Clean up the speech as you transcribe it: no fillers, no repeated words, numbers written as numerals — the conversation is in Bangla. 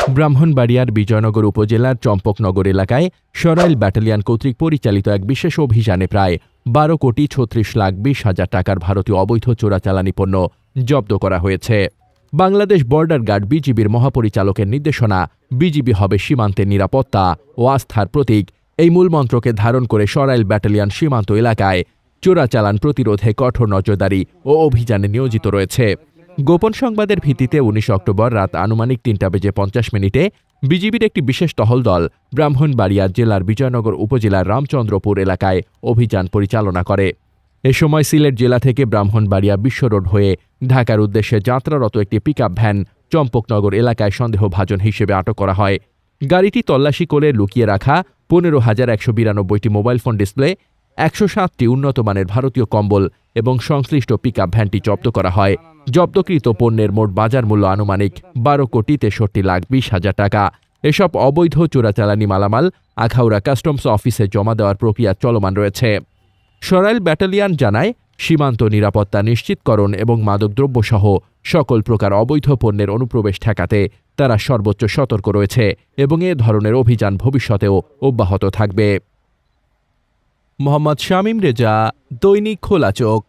ব্রাহ্মণবাড়িয়ার বিজয়নগর উপজেলার চম্পকনগর এলাকায় সরাইল ব্যাটালিয়ন কর্তৃক পরিচালিত এক বিশেষ অভিযানে প্রায় 12,36,20,000 টাকার ভারতীয় অবৈধ চোরাচালানি পণ্য জব্দ করা হয়েছে। বাংলাদেশ বর্ডার গার্ড বিজিবির মহাপরিচালকের নির্দেশনা, বিজিবি হবে সীমান্তের নিরাপত্তা ও আস্থার প্রতীক, এই মূলমন্ত্রকে ধারণ করে সরাইল ব্যাটালিয়ন সীমান্ত এলাকায় চোরাচালান প্রতিরোধে কঠোর নজরদারি ও অভিযানে নিয়োজিত রয়েছে। গোপন সংবাদের ভিত্তিতে 19 অক্টোবর রাত আনুমানিক 3:50 বিজিবির একটি বিশেষ টহল দল ব্রাহ্মণবাড়িয়া জেলার বিজয়নগর উপজেলার রামচন্দ্রপুর এলাকায় অভিযান পরিচালনা করে। এ সময় সিলেট জেলা থেকে ব্রাহ্মণবাড়িয়া বিশ্ব রোড হয়ে ঢাকার উদ্দেশ্যে যাত্রারত একটি পিকআপ ভ্যান চম্পকনগর এলাকায় সন্দেহভাজন হিসেবে আটক করা হয়। গাড়িটি তল্লাশি করে লুকিয়ে রাখা 15,192টি মোবাইল ফোন ডিসপ্লে, 107টি উন্নত মানের ভারতীয় কম্বল এবং সংশ্লিষ্ট পিকআপ ভ্যানটি জব্দ করা হয়। জব্দকৃত পণ্যের মোট বাজার মূল্য আনুমানিক 12,63,20,000 টাকা। এসব অবৈধ চোরাচালানি মালামাল আখাউড়া কাস্টমস অফিসে জমা দেওয়ার প্রক্রিয়া চলমান রয়েছে। সরাইল ব্যাটালিয়ন জানায়, সীমান্ত নিরাপত্তা নিশ্চিতকরণ এবং মাদকদ্রব্যসহ সকল প্রকার অবৈধ পণ্যের অনুপ্রবেশ ঠেকাতে তারা সর্বোচ্চ সতর্ক রয়েছে এবং এ ধরনের অভিযান ভবিষ্যতেও অব্যাহত থাকবে। মোহাম্মদ শামীম রেজা, দৈনিক খোলা চোখ।